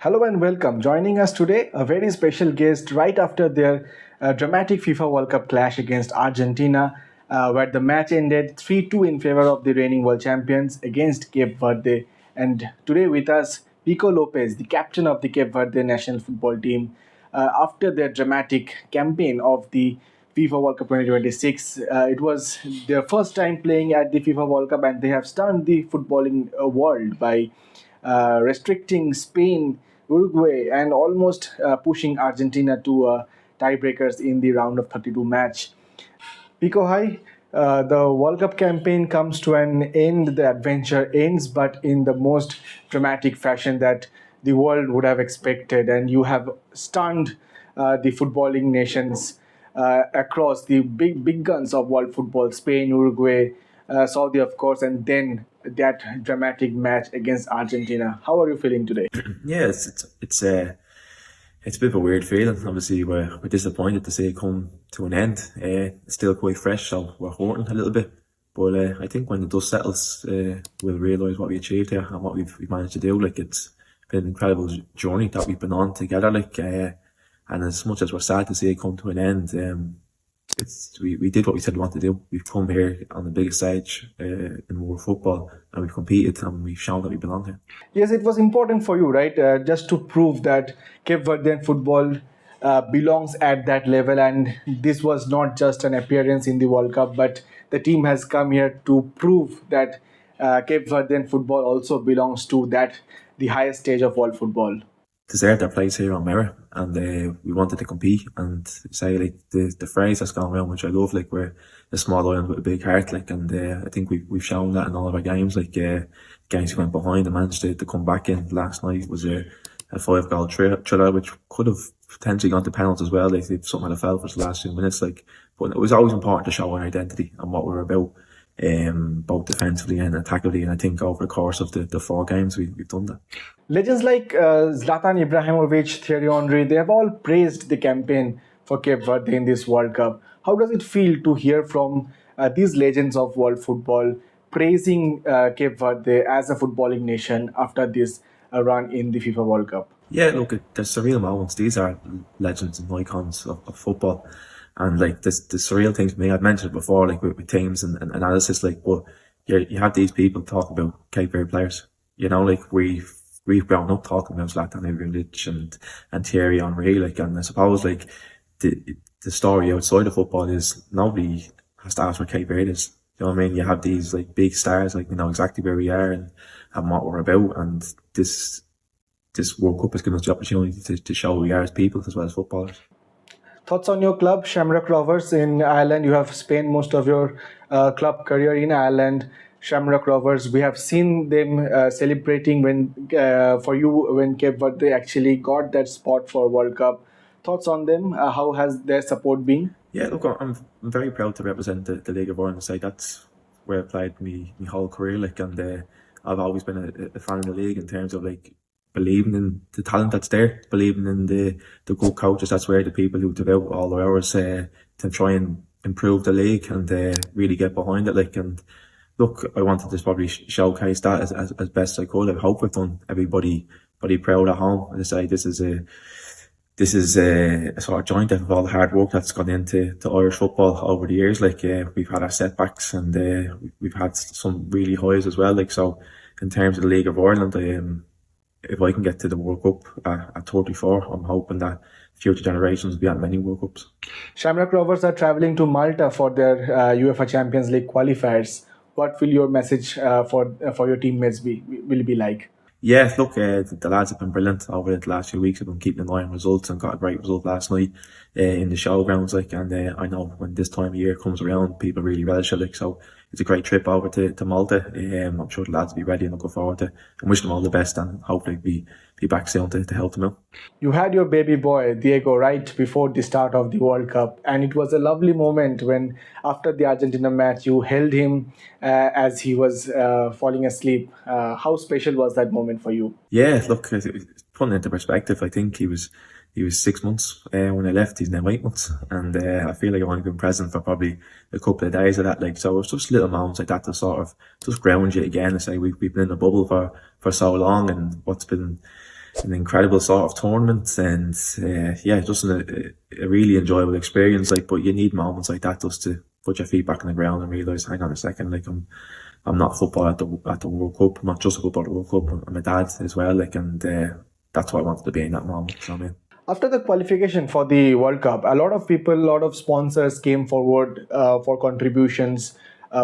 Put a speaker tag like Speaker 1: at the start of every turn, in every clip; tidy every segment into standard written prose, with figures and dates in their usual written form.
Speaker 1: Hello and welcome. Joining us today, a very special guest right after their dramatic FIFA World Cup clash against Argentina, where the match ended 3-2 in favor of the reigning world champions against Cape Verde. And today with us, Pico Lopes, the captain of the Cape Verde national football team, after their dramatic campaign of the FIFA World Cup 2026. It was their first time playing at the FIFA World Cup, and they have stunned the footballing world by restricting Spain, Uruguay, and almost pushing Argentina to tiebreakers in the round of 32 match. Pico High, the World Cup campaign comes to an end, the adventure ends, but in the most dramatic fashion that the world would have expected, and you have stunned the footballing nations across the big guns of world football: Spain, Uruguay, Saudi, of course, and then that dramatic match against Argentina. How are you feeling today?
Speaker 2: Yeah, it's a bit of a weird feeling. Obviously, we're disappointed to see it come to an end. It's still quite fresh, so we're hurting a little bit. But I think when the dust settles, we'll realise what we achieved here and what we've managed to do. Like, it's been an incredible journey that we've been on together. And as much as we're sad to see it come to an end, we did what we said we wanted to do. We've come here on the biggest stage in world football, and we've competed and we've shown that we belong here.
Speaker 1: Yes, it was important for you, right? Just to prove that Cape Verdean football belongs at that level, and this was not just an appearance in the World Cup, but the team has come here to prove that Cape Verdean football also belongs to the highest stage of world football.
Speaker 2: Deserved our place here on merit, and we wanted to compete and say, like, the phrase that's gone around, which I love, like, we're a small island with a big heart, like, and I think we've shown that in all of our games. Like, games we went behind and managed to come back in. Last night was a 5-goal thriller, which could have potentially gone to penalties as well, like, if something had fell for the last few minutes. Like, but it was always important to show our identity and what we're about, both defensively and attackingly, and I think over the course of the 4 games we've done that.
Speaker 1: Legends like Zlatan Ibrahimovic, Thierry Henry, they have all praised the campaign for Cape Verde in this World Cup. How does it feel to hear from these legends of world football praising Cape Verde as a footballing nation after this run in the FIFA World Cup?
Speaker 2: Yeah, look, there's surreal moments. These are legends and icons of football. And like the surreal things for me, I've mentioned it before, like with teams and analysis, like, but you have these people talking about Cape Verde players. You know, like we've grown up talking about Zlatan Ibrahimovic and Thierry Henry, like, and I suppose like the story outside of football is nobody has to ask where Cape Verde is. You know what I mean? You have these like big stars, like, we know exactly where we are and what we're about, and this World Cup has given us the opportunity to show who we are as people as well as footballers.
Speaker 1: Thoughts on your club, Shamrock Rovers in Ireland? You have spent most of your club career in Ireland. Shamrock Rovers, we have seen them celebrating for you when Cape Verde actually got that spot for World Cup. Thoughts on them? How has their support been?
Speaker 2: Yeah, look, I'm very proud to represent the League of Ireland. Say that's where I played my whole career, like, and I've always been a fan of the league in terms of like believing in the talent that's there, believing in the good coaches. That's where the people who devote all their hours to try and improve the league and really get behind it. Like, and look, I wanted to probably showcase that as best I could. I hope we've done everybody proud at home. As I say, this is a sort of joint effort of all the hard work that's gone into Irish football over the years. Like, we've had our setbacks and we've had some really highs as well. Like, so in terms of the League of Ireland, if I can get to the World Cup at 34, I'm hoping that future generations will be at many World Cups.
Speaker 1: Shamrock Rovers are travelling to Malta for their UEFA Champions League qualifiers. What will your message for your teammates will be like?
Speaker 2: Yeah, look, the lads have been brilliant over the last few weeks. I've been keeping an eye on results and got a great result last night in the showgrounds. Like, and I know when this time of year comes around, people really relish it. Like, so it's a great trip over to Malta. I'm sure the lads will be ready and looking forward to. And wishing them all the best, and hopefully be back soon to help them out.
Speaker 1: You had your baby boy Diego right before the start of the World Cup, and it was a lovely moment when after the Argentina match you held him as he was falling asleep. How special was that moment for you?
Speaker 2: Yeah, look, putting it into perspective, I think he was 6 months when I left. He's now 8 months, and I feel like I've only been present for probably a couple of days of that. Like, so it's just little moments like that to sort of just ground you again and say we've been in a bubble for so long, and what's been an incredible sort of tournament, and yeah, just a really enjoyable experience. Like, but you need moments like that just to put your feet back on the ground and realise, hang on a second, like I'm not football at the World Cup. I'm not just a football at the World Cup. I'm a dad as well. Like, and that's what I wanted to be in that moment. You know what I mean?
Speaker 1: After the qualification for the World Cup, a lot of people, a lot of sponsors came forward for contributions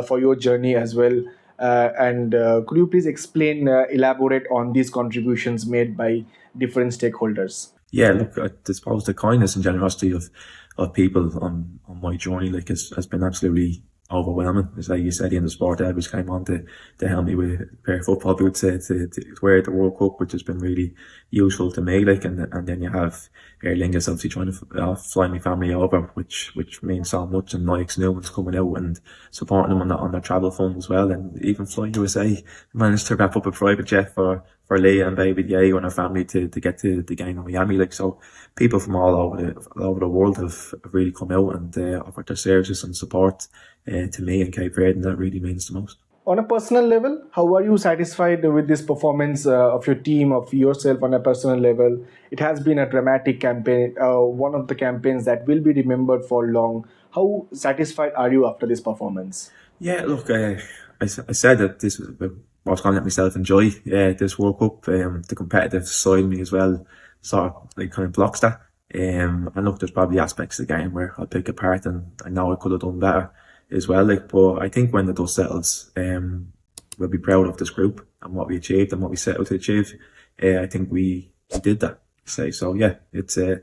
Speaker 1: for your journey as well. And could you please explain, elaborate on these contributions made by different stakeholders?
Speaker 2: Yeah, look, I suppose the kindness and generosity of people on my journey, like, has been absolutely overwhelming. It's like you said, in the sport which came on to help me with a pair of football boots to wear at the World Cup, which has been really useful to me. Like, and then you have Aer Lingus obviously trying to fly my family over, which means so much, and Nike's new ones coming out and supporting them on their travel fund as well. And even FIFA USA managed to wrap up a private jet for Leah and baby Diego and her family to get to the game in Miami. Like, so people from all over the world have really come out and offered their services and support to me in Cape Verde, and that really means the most.
Speaker 1: On a personal level, how are you satisfied with this performance of your team, of yourself on a personal level? It has been a dramatic campaign, one of the campaigns that will be remembered for long. How satisfied are you after this performance?
Speaker 2: Yeah, look, I said that this was I was going to let myself enjoy this World Cup. The competitive side of me as well sort of like kind of blocks that. And look, there's probably aspects of the game where I'll pick apart, and I know I could have done better as well. Like, but I think when the dust settles, we'll be proud of this group and what we achieved and what we set out to achieve. I think we did that. So yeah, it'll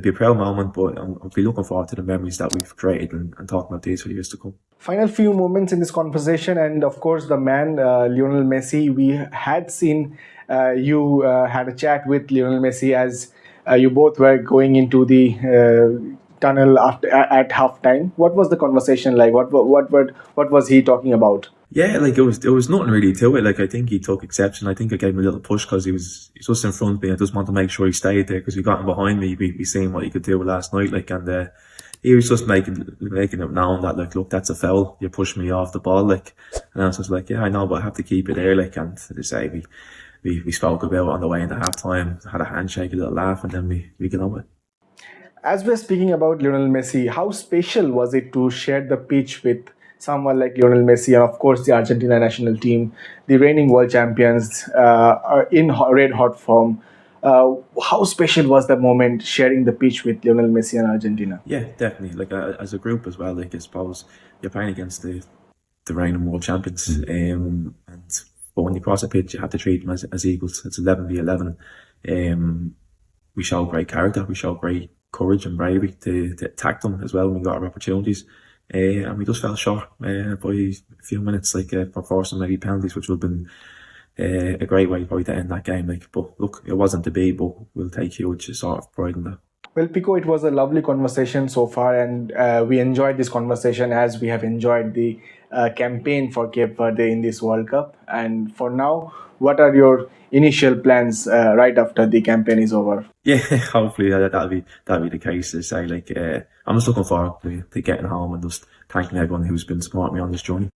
Speaker 2: be a proud moment, but I'll be looking forward to the memories that we've created and talking about these for years to come.
Speaker 1: Final few moments in this conversation, and of course the man Lionel Messi. We had seen you had a chat with Lionel Messi as you both were going into the tunnel at halftime. What was the conversation like? What was he talking about?
Speaker 2: Yeah, like, it was nothing really to it. Like, I think he took exception. I think I gave him a little push because he's just in front of me. I just want to make sure he stayed there because he got him behind me. We seen what he could do last night. Like, and he was just making it known that, like, look, that's a foul. You pushed me off the ball. Like, and I was just like, yeah, I know, but I have to keep it there. Like, and they say we spoke about it on the way into halftime, had a handshake, a little laugh, and then we get on with it.
Speaker 1: As we're speaking about Lionel Messi, how special was it to share the pitch with someone like Lionel Messi, and of course the Argentina national team, the reigning world champions, are in red hot form? How special was the moment sharing the pitch with Lionel Messi and Argentina?
Speaker 2: Yeah, definitely. Like, as a group as well. Like, I suppose you're playing against the reigning world champions, but when you cross a pitch, you have to treat them as equals. It's 11v11. We show great character. We show great courage and bravery to attack them as well when we got our opportunities. And we just fell short by a few minutes, like, for forcing maybe penalties, which would have been a great way probably to end that game. Like, but look, it wasn't to be, but we'll take huge sort of pride in that.
Speaker 1: Well, Pico, it was a lovely conversation so far, and we enjoyed this conversation as we have enjoyed the campaign for Cape Verde in this World Cup. And for now, what are your initial plans right after the campaign is over?
Speaker 2: Yeah, hopefully that'll be the case. To say, like, I'm just looking forward to getting home and just thanking everyone who's been supporting me on this journey.